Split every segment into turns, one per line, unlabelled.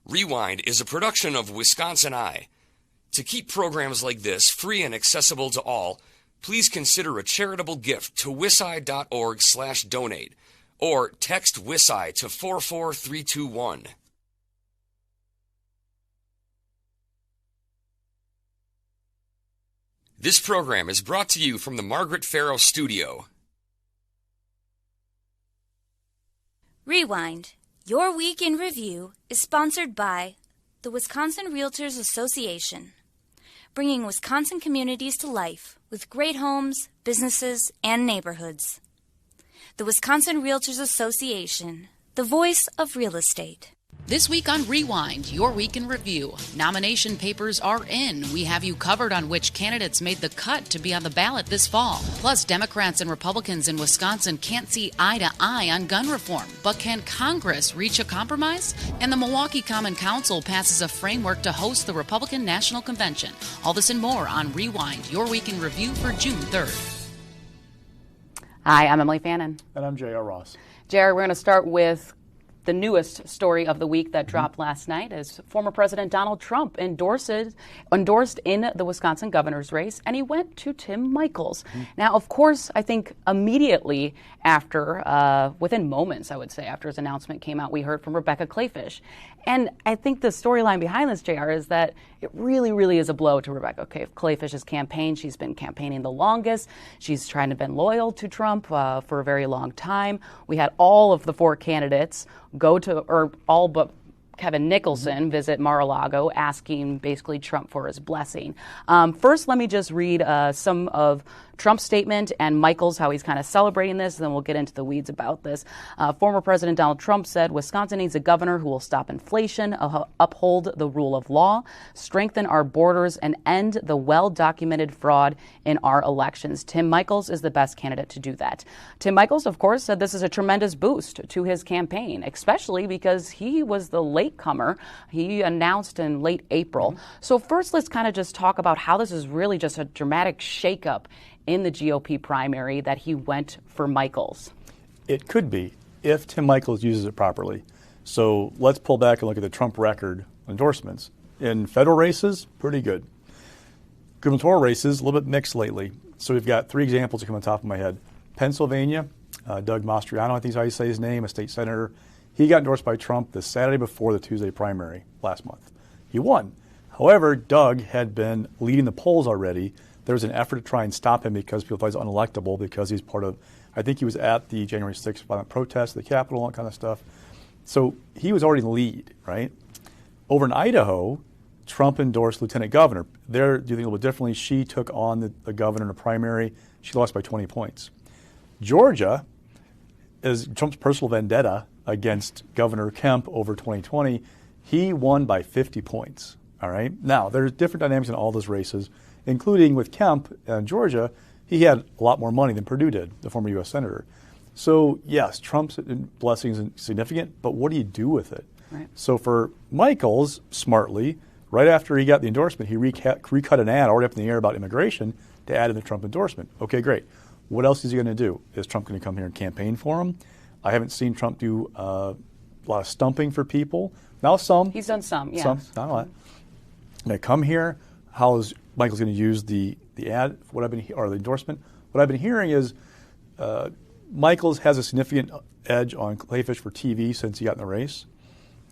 Rewind is a production of Wisconsin Eye. To keep programs like this free and accessible to all, please consider a charitable gift to wisi.org/donate or text WISI to 44321. This program is brought to you from the Margaret Farrow Studio.
Rewind, your week in review, is sponsored by the Wisconsin Realtors Association, bringing Wisconsin communities to life with great homes, businesses, and neighborhoods. The Wisconsin Realtors Association, the voice of real estate.
This week on Rewind, your week in review. Nomination papers are in. We have you covered on which candidates made the cut to be on the ballot this fall. Plus, Democrats and Republicans in Wisconsin can't see eye to eye on gun reform. But can Congress reach a compromise? And the Milwaukee Common Council passes a framework to host the Republican National Convention. All this and more on Rewind, your week in review for June 3rd.
Hi, I'm Emilee Fannon.
And I'm J.R. Ross.
J.R., we're going to start with the newest story of the week that dropped last night is former President Donald Trump endorsed in the Wisconsin governor's race, and he went to Tim Michels. Now, of course, I think immediately after, within moments, I would say, after his announcement came out, we heard from Rebecca Kleefisch. And I think the storyline behind this, JR, is that it really, really is a blow to Rebecca Kleefisch's campaign. She's been campaigning the longest. She's trying to be loyal to Trump for a very long time. We had all of the four candidates go to, or all but Kevin Nicholson, visit Mar-a-Lago asking basically Trump for his blessing. First, let me just read some of Trump's statement and Michels, how he's kind of celebrating this, and then we'll get into the weeds about this. Former President Donald Trump said, Wisconsin needs a governor who will stop inflation, uphold the rule of law, strengthen our borders, and end the well-documented fraud in our elections. Tim Michels is the best candidate to do that. Tim Michels, of course, said this is a tremendous boost to his campaign, especially because he was the latecomer. He announced in late April. So first, let's kind of just talk about how this is really just a dramatic shakeup in the GOP primary that he went for Michels.
It could be if Tim Michels uses it properly. So let's pull back and look at the Trump record endorsements. In federal races, pretty good. Gubernatorial races, a little bit mixed lately. So we've got three examples that come on top of my head. Pennsylvania, Doug Mastriano, I think is how you say his name, a state senator. He got endorsed by Trump the Saturday before the Tuesday primary last month. He won. However, Doug had been leading the polls already. There was an effort to try and stop him because people thought he was unelectable because he's part of, I think he was at the January 6th violent protest, the Capitol, all that kind of stuff. So he was already in the lead, right? Over in Idaho, Trump endorsed Lieutenant Governor. They're doing a little bit differently. She took on the governor in a primary. She lost by 20 points. Georgia is Trump's personal vendetta against Governor Kemp over 2020. He won by 50 points, all right? Now, there's different dynamics in all those races, including with Kemp in Georgia. He had a lot more money than Perdue did, the former U.S. Senator. So, yes, Trump's blessing is significant, but what do you do with it? Right. So for Michels, smartly, right after he got the endorsement, he recut an ad already up in the air about immigration to add in the Trump endorsement. Okay, great. What else is he going to do? Is Trump going to come here and campaign for him? I haven't seen Trump do a lot of stumping for people. Now some.
He's done some, yeah.
Some, not a lot. Going to come here. How is Michels going to use the ad? Or the endorsement? What I've been hearing is Michels has a significant edge on Kleefisch for TV since he got in the race,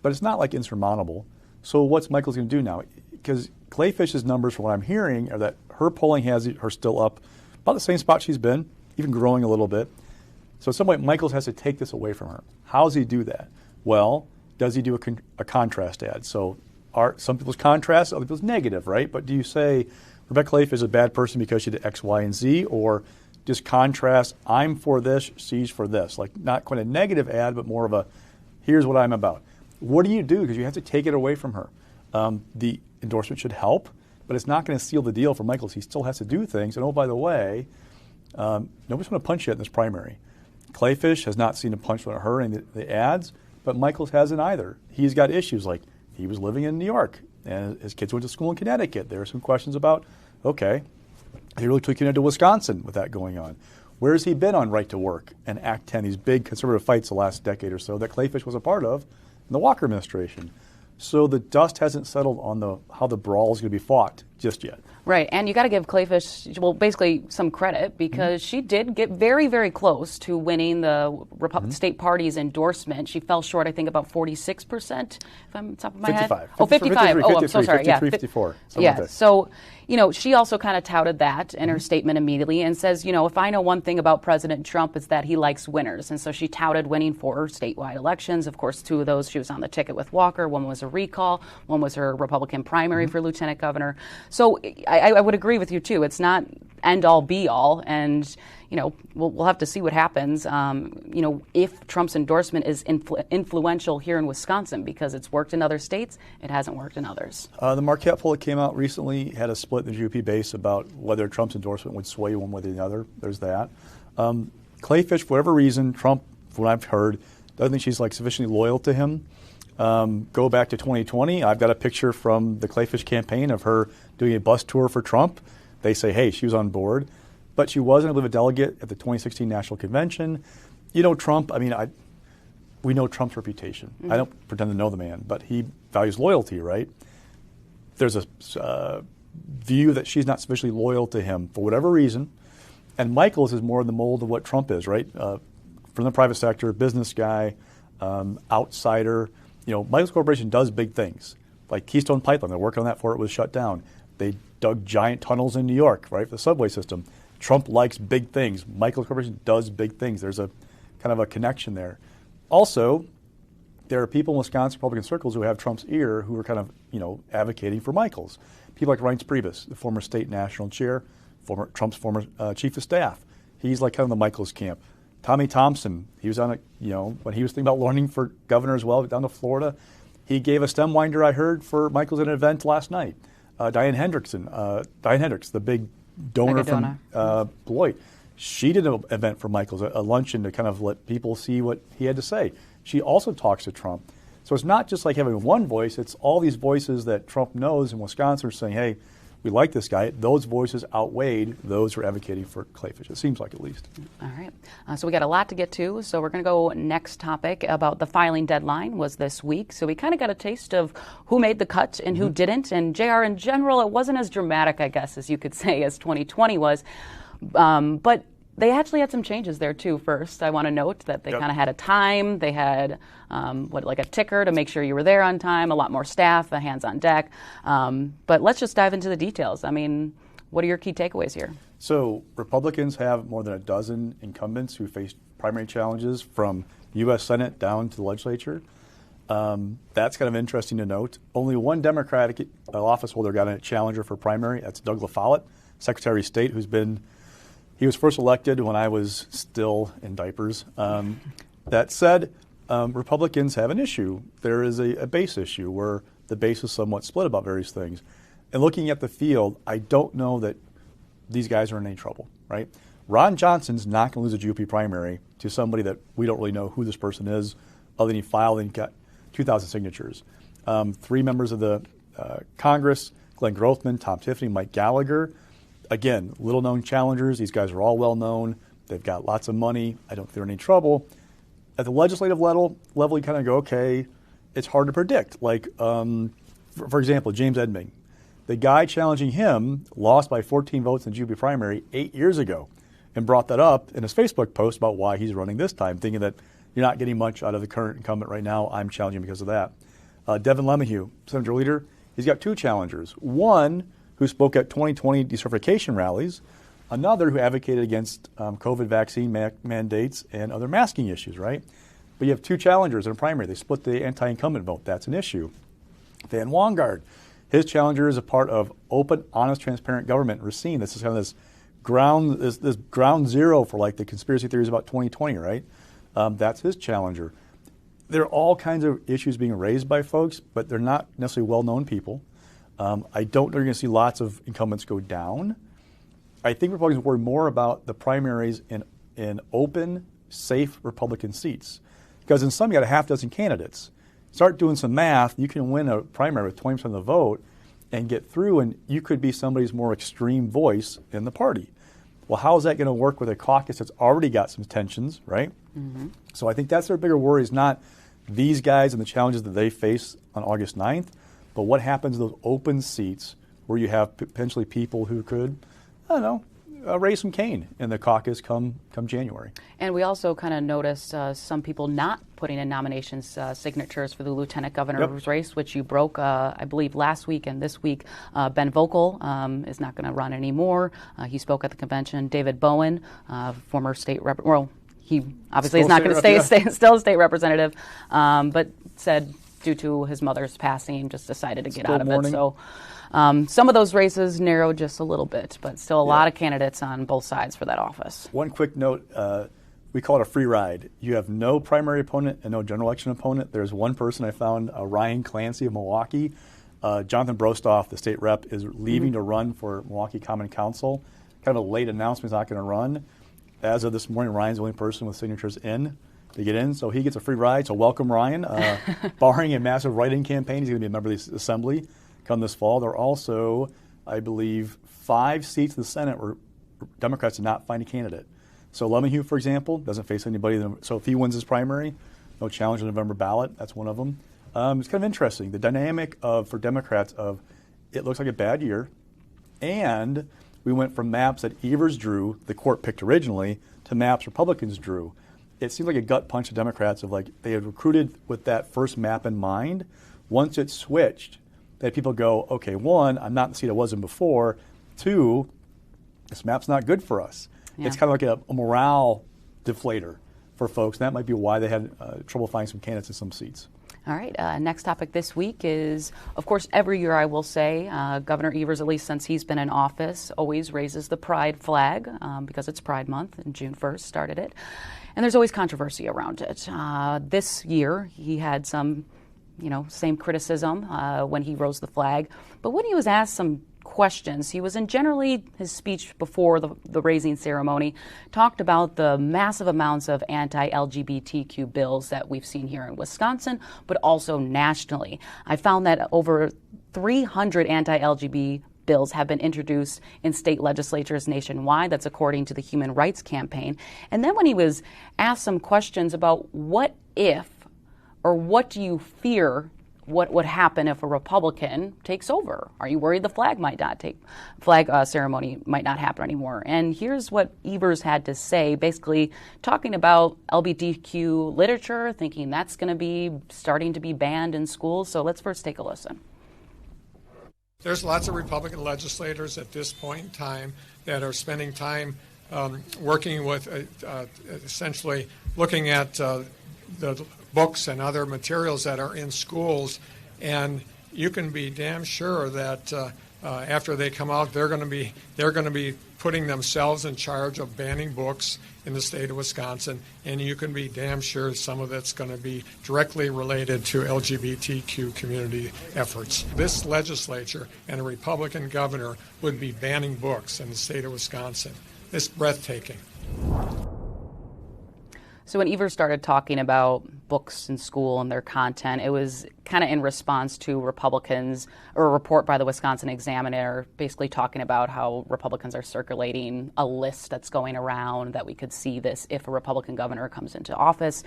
but it's not like insurmountable. So what's Michels going to do now? Because Kleefisch's numbers, from what I'm hearing, are that her polling has her still up about the same spot she's been, even growing a little bit. So at some point, Michels has to take this away from her. How does he do that? Well, does he do a contrast ad? So are some people's contrast, other people's negative, right? But do you say Rebecca Kleefisch is a bad person because she did X, Y, and Z, or just contrast, I'm for this, she's for this? Like not quite a negative ad, but more of a, here's what I'm about. What do you do? Because you have to take it away from her. The endorsement should help, but it's not going to seal the deal for Michels. He still has to do things. And oh, by the way, nobody's going to punch yet in this primary. Kleefisch has not seen a punch from her in the ads, but Michels hasn't either. He's got issues like he was living in New York and his kids went to school in Connecticut. There are some questions about, okay, he really took you into Wisconsin with that going on. Where has he been on right to work and Act 10, these big conservative fights the last decade or so that Kleefisch was a part of in the Walker administration? So the dust hasn't settled on how the brawl is going to be fought just yet.
Right, and you got to give Clayfish, well, basically some credit because she did get very, very close to winning the state party's endorsement. She fell short, I think, about 46%, if I'm on top of my
55.
head. Oh, 55. Oh, I'm so sorry.
53, 54.
Yeah,
like
so, she also kind of touted that in her statement immediately and says, if I know one thing about President Trump, it's that he likes winners. And so she touted winning 4 statewide elections. Of course, 2 of those she was on the ticket with Walker. One was a recall. One was her Republican primary for lieutenant governor. So I would agree with you, too. It's not end-all, be-all. And, we'll have to see what happens, if Trump's endorsement is influential here in Wisconsin, because it's worked in other states. It hasn't worked in others.
The Marquette poll that came out recently had a split in the GOP base about whether Trump's endorsement would sway one way or the other. There's that. Clayfish, for whatever reason, Trump, from what I've heard, doesn't think she's sufficiently loyal to him. Go back to 2020. I've got a picture from the Clayfish campaign of her doing a bus tour for Trump. They say, hey, she was on board. But she wasn't, I believe, a delegate at the 2016 National Convention. Trump, we know Trump's reputation. I don't pretend to know the man, but he values loyalty, right? There's a view that she's not sufficiently loyal to him for whatever reason. And Michels is more in the mold of what Trump is, right? From the private sector, business guy, outsider. Michels Corporation does big things, like Keystone Pipeline. They're working on that before it was shut down. They dug giant tunnels in New York, right, for the subway system. Trump likes big things. Michels Corporation does big things. There's a kind of a connection there. Also, there are people in Wisconsin Republican circles who have Trump's ear who are kind of, advocating for Michels. People like Reince Priebus, the former state national chair, Trump's former chief of staff. He's like kind of the Michels camp. Tommy Thompson, he was on when he was thinking about running for governor as well, down to Florida, he gave a stem winder, I heard, for Michels at an event last night. Diane Hendricks, the big donor from Beloit, she did an event for Michels, a luncheon to kind of let people see what he had to say. She also talks to Trump. So it's not just like having one voice, it's all these voices that Trump knows in Wisconsin are saying, hey, we like this guy. Those voices outweighed those who are advocating for Clayfish. It seems like, at least.
All right. So we got a lot to get to. So we're going to go next topic about the filing deadline was this week. So we kind of got a taste of who made the cut and who didn't. And JR, in general, it wasn't as dramatic, I guess, as you could say, as 2020 was. But they actually had some changes there, too. First, I want to note that they kind of had a time. They had like a ticker to make sure you were there on time, a lot more staff, hands on deck. But let's just dive into the details. What are your key takeaways here?
So Republicans have more than a dozen incumbents who face primary challenges from U.S. Senate down to the legislature. That's kind of interesting to note. Only one Democratic office holder got a challenger for primary. That's Doug LaFollette, Secretary of State, he was first elected when I was still in diapers. That said, Republicans have an issue. There is a base issue where the base is somewhat split about various things. And looking at the field, I don't know that these guys are in any trouble, right? Ron Johnson's not going to lose a GOP primary to somebody that we don't really know who this person is, other than he filed and got 2,000 signatures. 3 members of the Congress, Glenn Grothman, Tom Tiffany, Mike Gallagher. Again, little-known challengers. These guys are all well-known. They've got lots of money. I don't think they're in any trouble. At the legislative level, you kind of go, okay, it's hard to predict. Like, for example, James Edming. The guy challenging him lost by 14 votes in the GOP primary 8 years ago and brought that up in his Facebook post about why he's running this time, thinking that you're not getting much out of the current incumbent right now. I'm challenging because of that. Devin LeMahieu, Senator leader, he's got 2 challengers. One who spoke at 2020 decertification rallies, another who advocated against COVID vaccine mandates and other masking issues, right? But you have 2 challengers in a primary. They split the anti-incumbent vote. That's an issue. Van Wongard, his challenger is a part of open, honest, transparent government. Racine, this is kind of this ground zero for like the conspiracy theories about 2020, right? That's his challenger. There are all kinds of issues being raised by folks, but they're not necessarily well-known people. I don't know you're going to see lots of incumbents go down. I think Republicans worry more about the primaries in open, safe Republican seats. Because in some, you got a half dozen candidates. Start doing some math, you can win a primary with 20% of the vote and get through, and you could be somebody's more extreme voice in the party. Well, how is that going to work with a caucus that's already got some tensions, right? Mm-hmm. So I think that's their bigger worry, is not these guys and the challenges that they face on August 9th, but what happens to those open seats where you have potentially people who could, I don't know, raise some cane in the caucus come January.
And we also kind of noticed some people not putting in nominations signatures for the lieutenant governor's race, which you broke, I believe, last week and this week. Ben Vogel is not going to run anymore. He spoke at the convention. David Bowen, former state rep, well, he obviously is not going to stay still a state representative, but said due to his mother's passing, just decided to get out of it. So some of those races narrowed just a little bit, but still a lot of candidates on both sides for that office. One
quick note, we call it a free ride. You have no primary opponent and no general election opponent. There's one person I found, Ryan Clancy of Milwaukee. Jonathan Brostoff, the state rep, is leaving to run for Milwaukee Common Council. Kind of a late announcement, he's not going to run. As of this morning, Ryan's the only person with signatures in to get in, so he gets a free ride. So welcome, Ryan. Barring a massive write-in campaign, he's going to be a member of the Assembly come this fall. There are also, I believe, 5 seats in the Senate where Democrats did not find a candidate. So Lemonhew, for example, doesn't face anybody. So if he wins his primary, no challenge on the November ballot. That's one of them. It's kind of interesting. The dynamic for Democrats of it looks like a bad year, and we went from maps that Evers drew, the court picked originally, to maps Republicans drew. It seemed like a gut punch to Democrats of like they had recruited with that first map in mind. Once it switched, that people go, okay, 1, I'm not in the seat I was in before. 2, this map's not good for us. Yeah. It's kind of like a morale deflator for folks. And that might be why they had trouble finding some candidates in some seats.
All right. Next topic this week is, of course, every year I will say, Governor Evers, at least since he's been in office, always raises the pride flag because it's Pride Month and June 1st started it. And there's always controversy around it. This year he had some same criticism when he rose the flag. But when he was asked some questions, he was in generally his speech before the raising ceremony talked about the massive amounts of anti-LGBTQ bills that we've seen here in Wisconsin, but also nationally. I found that over 300 anti-LGBT bills have been introduced in state legislatures nationwide. That's according to the Human Rights Campaign. And then when he was asked some questions about what if, or what do you fear what would happen if a Republican takes over? Are you worried the flag ceremony might not happen anymore? And here's what Evers had to say, basically talking about LGBTQ literature, thinking that's going to be starting to be banned in schools. So let's first take a listen.
There's lots of Republican legislators at this point in time that are spending time working with essentially looking at the books and other materials that are in schools, and you can be damn sure that after they come out, they're going to be putting themselves in charge of banning books in the state of Wisconsin, and you can be damn sure some of it's going to be directly related to LGBTQ community efforts. This legislature and a Republican governor would be banning books in the state of Wisconsin. It's breathtaking.
So when Evers started talking about books in school and their content, it was kind of in response to Republicans, or a report by the Wisconsin Examiner basically talking about how Republicans are circulating a list that's going around that we could see this if a Republican governor comes into office,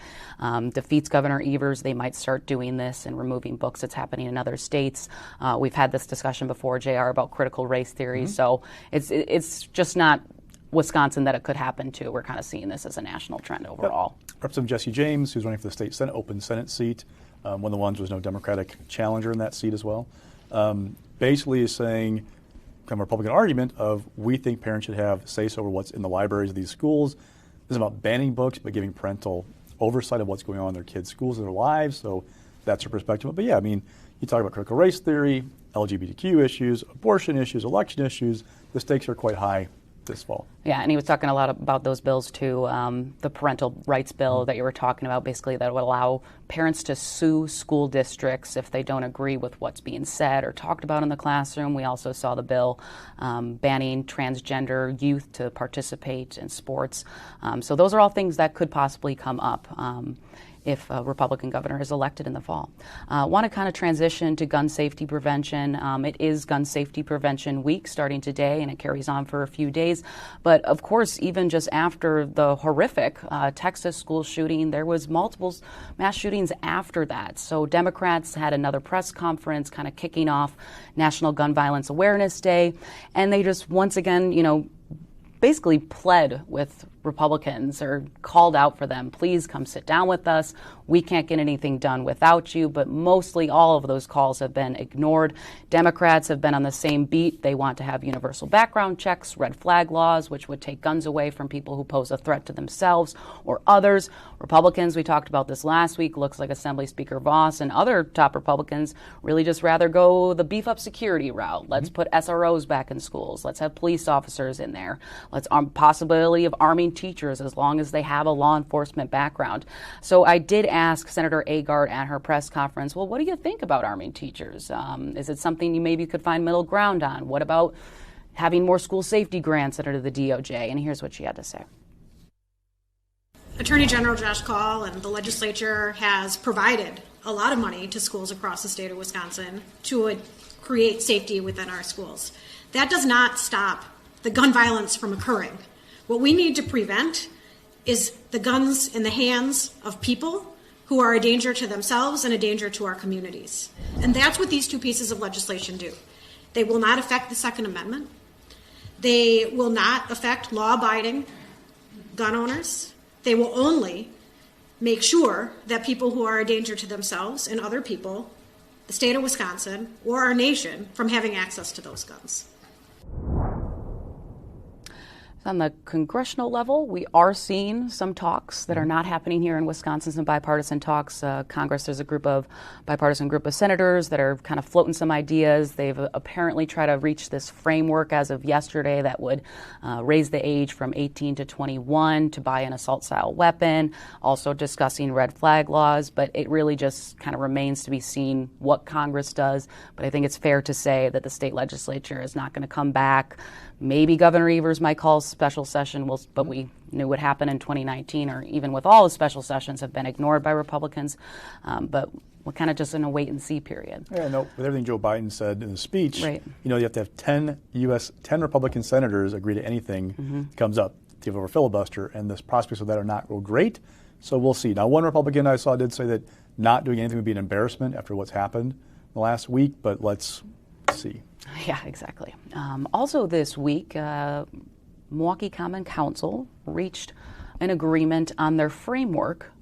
defeats Governor Evers, they might start doing this and removing books. It's happening in other states. We've had this discussion before, JR, about critical race theory. Mm-hmm. So it's just not Wisconsin that it could happen to. We're kind of seeing this as a national trend overall.
Yep. Representative Jesse James, who's running for the state Senate, open Senate seat, one of the ones was no Democratic challenger in that seat as well, basically is saying kind of a Republican argument of we think parents should have say-so over what's in the libraries of these schools. This is about banning books, but giving parental oversight of what's going on in their kids' schools and their lives. So that's her perspective. But yeah, I mean, you talk about critical race theory, LGBTQ issues, abortion issues, election issues. The stakes are quite high this fall.
Yeah, and he was talking a lot about those bills too. The parental rights bill that you were talking about, basically that would allow parents to sue school districts if they don't agree with what's being said or talked about in the classroom. We also saw the bill banning transgender youth to participate in sports. So those are all things that could possibly come up. if a Republican governor is elected in the fall. Want to kind of transition to gun safety prevention. It is Gun Safety Prevention Week starting today, and it carries on for a few days. But of course, even just after the horrific Texas school shooting, there was multiple mass shootings after that. So Democrats had another press conference kind of kicking off National Gun Violence Awareness Day, and they just once again, basically pled with Republicans or called out for them, please come sit down with us. We can't get anything done without you, but mostly all of those calls have been ignored. Democrats have been on the same beat. They want to have universal background checks, red flag laws, which would take guns away from people who pose a threat to themselves or others. Republicans, we talked about this last week, looks like Assembly Speaker Voss and other top Republicans really just rather go the beef up security route. Let's put SROs back in schools. Let's have police officers in there. Let's possibility of arming teachers as long as they have a law enforcement background. So I did ask Senator Agard at her press conference, well, what do you think about arming teachers? Is it something you maybe could find middle ground on? What about having more school safety grants under the DOJ? And here's what she had to say.
Attorney General Josh Kaul and the legislature has provided a lot of money to schools across the state of Wisconsin to create safety within our schools. That does not stop the gun violence from occurring. What we need to prevent is the guns in the hands of people who are a danger to themselves and a danger to our communities. And that's what these two pieces of legislation do. They will not affect the Second Amendment. They will not affect law-abiding gun owners. They will only make sure that people who are a danger to themselves and other people, the state of Wisconsin, or our nation, from having access to those guns.
On the congressional level, we are seeing some talks that are not happening here in Wisconsin, some bipartisan talks. Congress, there's a bipartisan group of senators that are kind of floating some ideas. They've apparently tried to reach this framework as of yesterday that would raise the age from 18 to 21 to buy an assault-style weapon, also discussing red flag laws, but it really just kind of remains to be seen what Congress does. But I think it's fair to say that the state legislature is not going to come back. Maybe Governor Evers might call a special session, but we knew what happened in 2019, or even with all the special sessions have been ignored by Republicans. But we're kind of just in a wait-and-see period.
Yeah, no, with everything Joe Biden said in the speech,
right.
You have to have 10 Republican senators agree to anything that comes up to give over a filibuster, and the prospects of that are not real great. So we'll see. Now, one Republican I saw did say that not doing anything would be an embarrassment after what's happened in the last week, but let's see.
Yeah, exactly. Also this week, Milwaukee Common Council reached an agreement on their framework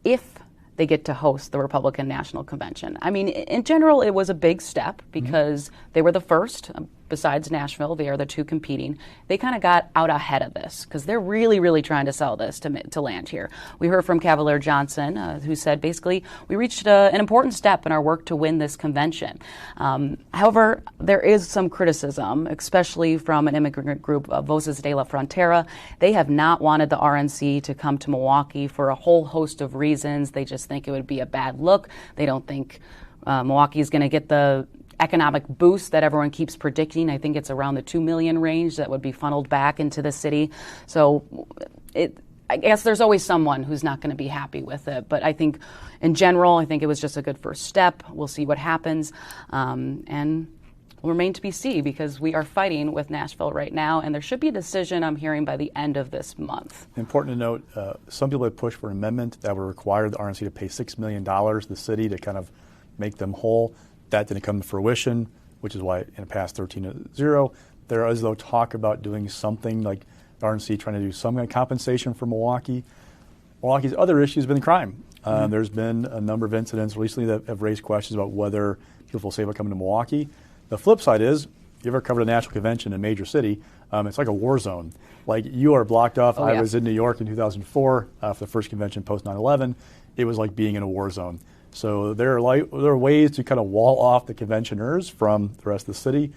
if they get to host the Republican National Convention. I mean, in general, it was a big step because they were the first. Besides Nashville, they are the two competing. They kind of got out ahead of this because they're really, really trying to sell this to land here. We heard from Cavalier Johnson, who said basically we reached an important step in our work to win this convention. However, there is some criticism, especially from an immigrant group, Voces de la Frontera. They have not wanted the RNC to come to Milwaukee for a whole host of reasons. They just think it would be a bad look. They don't think Milwaukee is going to get the economic boost that everyone keeps predicting. I think it's around the 2 million range that would be funneled back into the city. So I guess there's always someone who's not going to be happy with it. But I think in general, I think it was just a good first step. We'll see what happens. And will remain to be seen because we are fighting with Nashville right now, and there should be a decision, I'm hearing, by the end of this month.
Important to note, some people have pushed for an amendment that would require the RNC to pay $6 million to the city to kind of make them whole. That didn't come to fruition, which is why in the past 13-0, there is, though, talk about doing something like the RNC trying to do some kind of compensation for Milwaukee. Milwaukee's other issue has been crime. There's been a number of incidents recently that have raised questions about whether people feel safe about coming to Milwaukee. The flip side is, if you ever covered a national convention in a major city, it's like a war zone. Like, you are blocked off. I was in New York in 2004 for the first convention post 9/11. It was like being in a war zone. So there are ways to kind of wall off the conventioners from the rest of the city.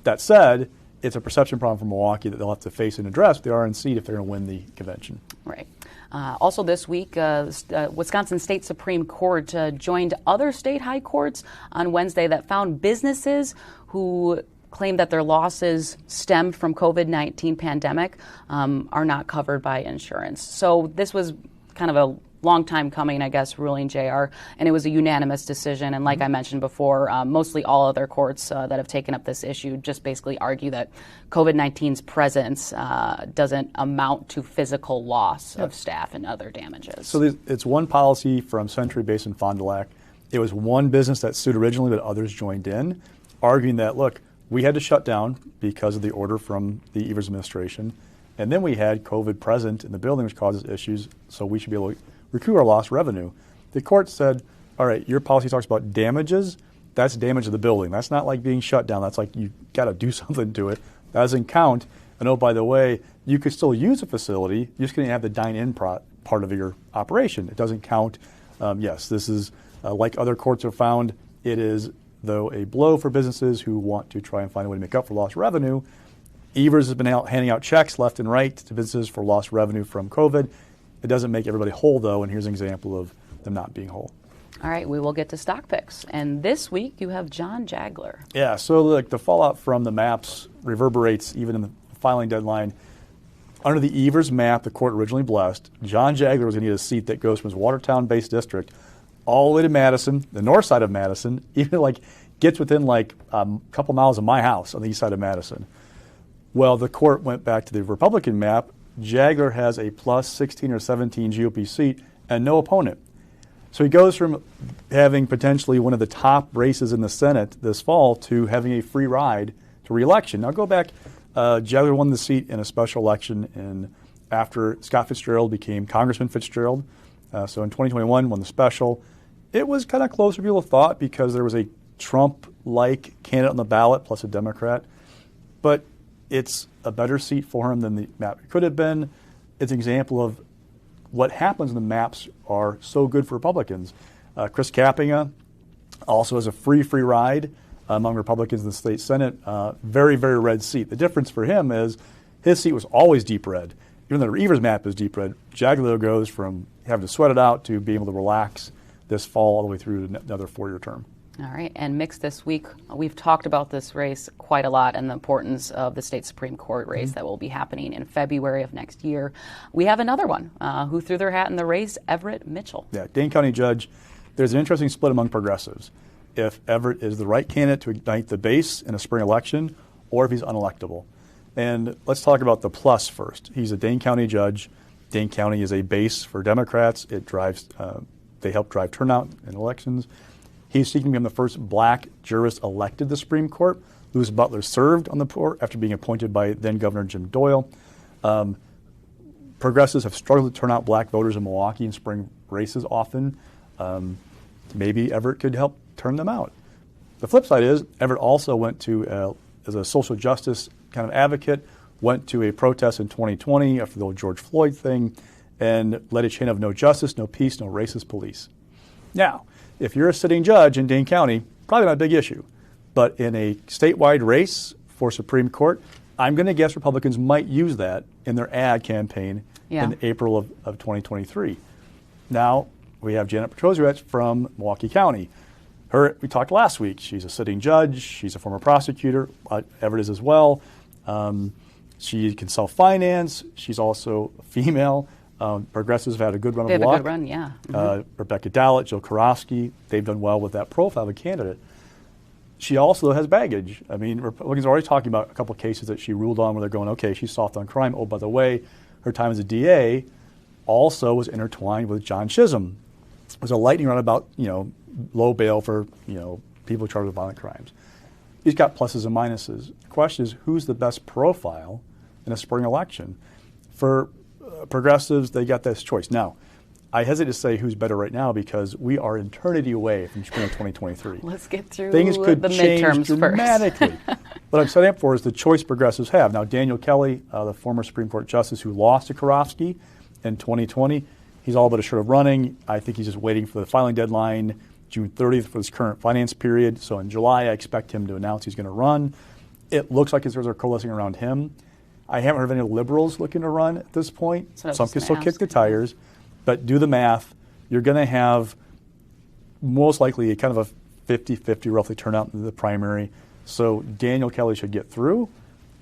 That said, it's a perception problem for Milwaukee that they'll have to face and address with the RNC if they're going to win the convention.
Right. Also this week, Wisconsin State Supreme Court joined other state high courts on Wednesday that found businesses who claim that their losses stemmed from COVID-19 pandemic are not covered by insurance. So this was kind of a long time coming, I guess, ruling, JR, and it was a unanimous decision. And like I mentioned before, mostly all other courts that have taken up this issue just basically argue that COVID-19's presence doesn't amount to physical loss of staff and other damages.
So it's one policy from Century based in Fond du Lac. It was one business that sued originally, but others joined in, arguing that, look, we had to shut down because of the order from the Evers administration, and then we had COVID present in the building, which causes issues, so we should be able to recoup our lost revenue. The court said, all right, your policy talks about damages. That's damage of the building. That's not like being shut down. That's like you got to do something to it. That doesn't count. And oh, by the way, you could still use a facility. You're just going to have the dine-in part of your operation. It doesn't count. Yes, this is like other courts have found. It is, though, a blow for businesses who want to try and find a way to make up for lost revenue. Evers has been handing out checks left and right to businesses for lost revenue from COVID. It doesn't make everybody whole, though, and here's an example of them not being whole.
All right, we will get to stock picks. And this week you have John Jagler.
Yeah, so the fallout from the maps reverberates even in the filing deadline. Under the Evers map the court originally blessed, John Jagler was going to get a seat that goes from his Watertown-based district all the way to Madison, the north side of Madison, even gets within a couple miles of my house on the east side of Madison. Well, the court went back to the Republican map. Jagler has a plus 16 or 17 GOP seat and no opponent. So he goes from having potentially one of the top races in the Senate this fall to having a free ride to re-election. Now go back, Jagler won the seat in a special election after Scott Fitzgerald became Congressman Fitzgerald. So in 2021, won the special. It was kind of closer than people thought because there was a Trump-like candidate on the ballot plus a Democrat. But it's a better seat for him than the map could have been. It's an example of what happens when the maps are so good for Republicans. Chris Kappinga also has a free ride among Republicans in the state Senate. Very, very red seat. The difference for him is his seat was always deep red. Even though the Evers map is deep red, Jagler goes from having to sweat it out to being able to relax this fall all the way through another 4-year term.
All right, and mixed this week, we've talked about this race quite a lot and the importance of the state Supreme Court race that will be happening in February of next year. We have another one who threw their hat in the race, Everett Mitchell.
Yeah, Dane County judge. There's an interesting split among progressives. If Everett is the right candidate to ignite the base in a spring election or if he's unelectable. And let's talk about the plus first. He's a Dane County judge. Dane County is a base for Democrats. It drives. They help drive turnout in elections. He's seeking to become the first black jurist elected to the Supreme Court. Louis Butler served on the court after being appointed by then-Governor Jim Doyle. Progressives have struggled to turn out black voters in Milwaukee in spring races often. Maybe Everett could help turn them out. The flip side is Everett also went to, as a social justice kind of advocate, went to a protest in 2020 after the old George Floyd thing and led a chain of no justice, no peace, no racist police. Now, if you're a sitting judge in Dane County, probably not a big issue. But in a statewide race for Supreme Court, I'm going to guess Republicans might use that in their ad campaign in April of 2023. Now, we have Janet Petrosiewicz from Milwaukee County. We talked last week. She's a sitting judge. She's a former prosecutor. Everett is as well. She can self-finance. She's also a female. Progressives have had a good run of luck.
They have a good run, yeah.
Rebecca Dallett, Jill Karofsky, they've done well with that profile of a candidate. She also has baggage. I mean, Republicans are already talking about a couple of cases that she ruled on where they're going, okay, she's soft on crime. Oh, by the way, her time as a DA also was intertwined with John Chisholm. It was a lightning round about, low bail for, people charged with violent crimes. He's got pluses and minuses. The question is, who's the best profile in a spring election? For progressives, they got this choice. Now, I hesitate to say who's better right now because we are an eternity away from spring of 2023.
Let's get through
Things could
the
change
midterms
dramatically. What I'm setting up for is the choice progressives have. Now, Daniel Kelly, the former Supreme Court justice who lost to Karofsky in 2020, he's all but assured of running. I think he's just waiting for the filing deadline, June 30th, for this current finance period. So in July, I expect him to announce he's going to run. It looks like his are coalescing around him. I haven't heard of any liberals looking to run at this point. Some can still kick the tires, but do the math. You're going to have most likely a kind of a 50-50 roughly turnout in the primary. So Daniel Kelly should get through.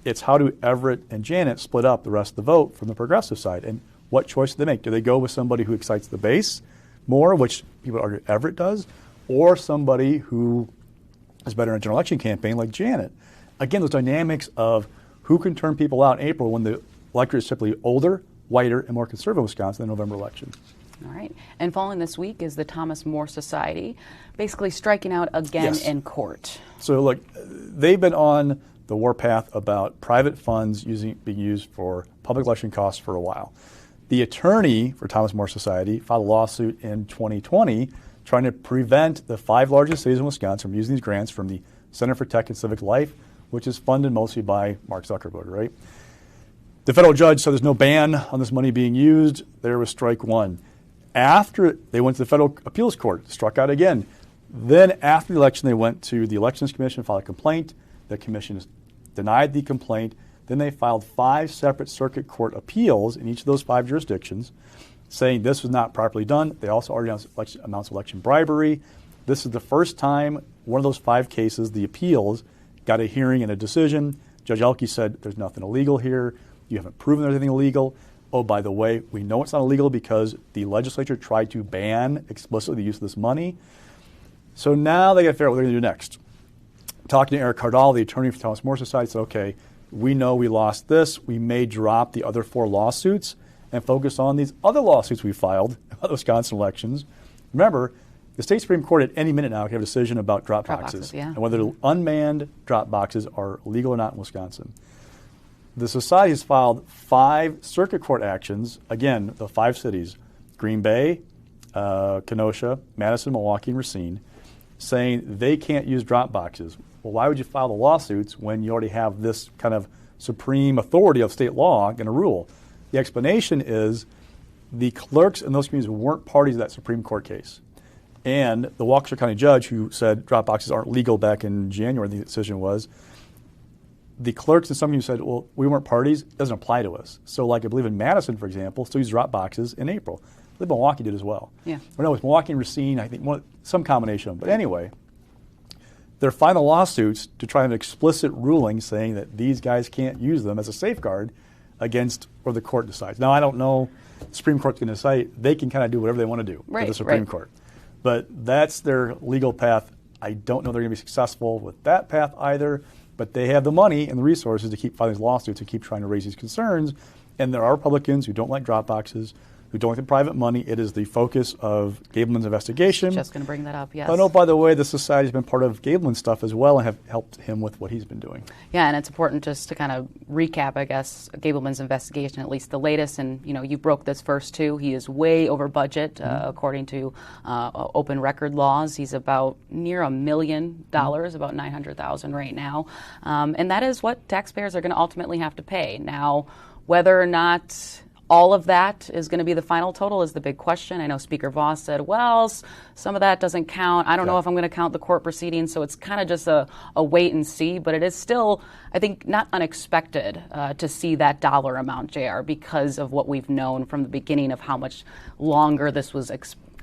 It's how do Everett and Janet split up the rest of the vote from the progressive side. And what choice do they make? Do they go with somebody who excites the base more, which people argue Everett does, or somebody who is better in a general election campaign like Janet? Again, those dynamics of who can turn people out in April when the electorate is simply older, whiter, and more conservative in Wisconsin than the November election.
All right. And following this week is the Thomas More Society, basically striking out again in court.
So look, they've been on the warpath about private funds being used for public election costs for a while. The attorney for Thomas More Society filed a lawsuit in 2020 trying to prevent the 5 largest cities in Wisconsin from using these grants from the Center for Tech and Civic Life, which is funded mostly by Mark Zuckerberg, right? The federal judge said there's no ban on this money being used. There was strike one. After they went to the federal appeals court, struck out again. Then after the election, they went to the Elections Commission, filed a complaint. The commission denied the complaint. Then they filed 5 separate circuit court appeals in each of those 5 jurisdictions, saying this was not properly done. They also already announced election bribery. This is the first time one of those 5 cases, the appeals, got a hearing and a decision. Judge Elke said there's nothing illegal here. You haven't proven there's anything illegal. Oh, by the way, we know it's not illegal because the legislature tried to ban explicitly the use of this money. So now they got to figure out what they're going to do next. Talking to Eric Cardall, the attorney for Thomas More Society, said, okay, we know we lost this. We may drop the other 4 lawsuits and focus on these other lawsuits we filed about the Wisconsin elections. Remember, the state Supreme Court at any minute now can have a decision about drop boxes and whether unmanned drop boxes are legal or not in Wisconsin. The society has filed 5 circuit court actions, again, the 5 cities, Green Bay, Kenosha, Madison, Milwaukee, and Racine, saying they can't use drop boxes. Well, why would you file the lawsuits when you already have this kind of supreme authority of state law going to rule? The explanation is the clerks in those communities weren't parties to that Supreme Court case. And the Waukesha County judge who said drop boxes aren't legal back in January, the decision was, the clerks in some of you said, well, we weren't parties, it doesn't apply to us. So like I believe in Madison, for example, still use drop boxes in April. I believe Milwaukee did as well.
Yeah.
Or no, it's Milwaukee and Racine, I think some combination of them. But anyway, they're filing lawsuits to try an explicit ruling saying that these guys can't use them as a safeguard against where the court decides. Now, I don't know, the Supreme Court's going to decide, they can kind of do whatever they want to do for the Supreme Court. But that's their legal path. I don't know they're going to be successful with that path either. But they have the money and the resources to keep filing these lawsuits and keep trying to raise these concerns. And there are Republicans who don't like drop boxes, who don't like the private money. It is the focus of Gableman's investigation.
Just going to bring that up, yes.
Oh, no, by the way, the society's been part of Gableman's stuff as well and have helped him with what he's been doing.
Yeah, and it's important just to kind of recap, I guess, Gableman's investigation, at least the latest. And, you broke this first, too. He is way over budget, according to open record laws. He's about near $1 million, about $900,000 right now. And that is what taxpayers are going to ultimately have to pay. Now, whether or not all of that is going to be the final total is the big question. I know Speaker Voss said, well, some of that doesn't count. I don't know if I'm going to count the court proceedings, so it's kind of just a wait and see. But it is still, I think, not unexpected to see that dollar amount, JR, because of what we've known from the beginning of how much longer this was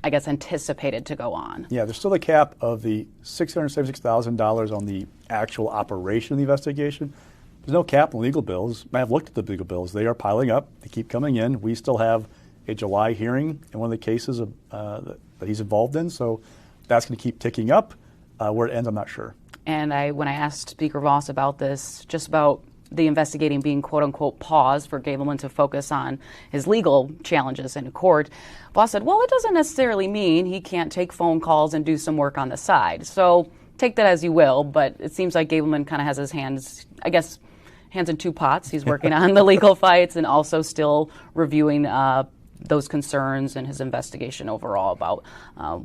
anticipated to go on.
Yeah, there's still a cap of the $676,000 on the actual operation of the investigation. There's no cap on legal bills. I have looked at the legal bills. They are piling up. They keep coming in. We still have a July hearing in one of the cases that he's involved in, so that's going to keep ticking up. Where it ends, I'm not sure.
And when I asked Speaker Voss about this, just about the investigating being quote-unquote paused for Gableman to focus on his legal challenges in court, Voss said, well, it doesn't necessarily mean he can't take phone calls and do some work on the side. So take that as you will, but it seems like Gableman kind of has his hands in 2 pots. He's working on the legal fights and also still reviewing those concerns and his investigation overall about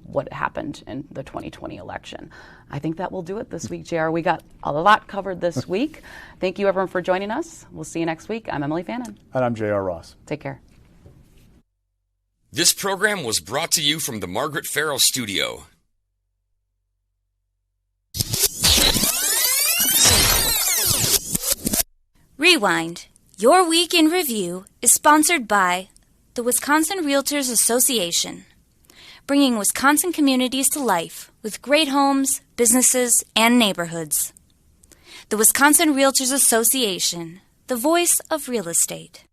what happened in the 2020 election. I think that will do it this week, JR. We got a lot covered this week. Thank you, everyone, for joining us. We'll see you next week. I'm Emilee Fannon.
And I'm JR Ross.
Take care.
This program was brought to you from the Margaret Farrow Studio.
Rewind. Your Week in Review is sponsored by the Wisconsin Realtors Association, bringing Wisconsin communities to life with great homes, businesses, and neighborhoods. The Wisconsin Realtors Association, the voice of real estate.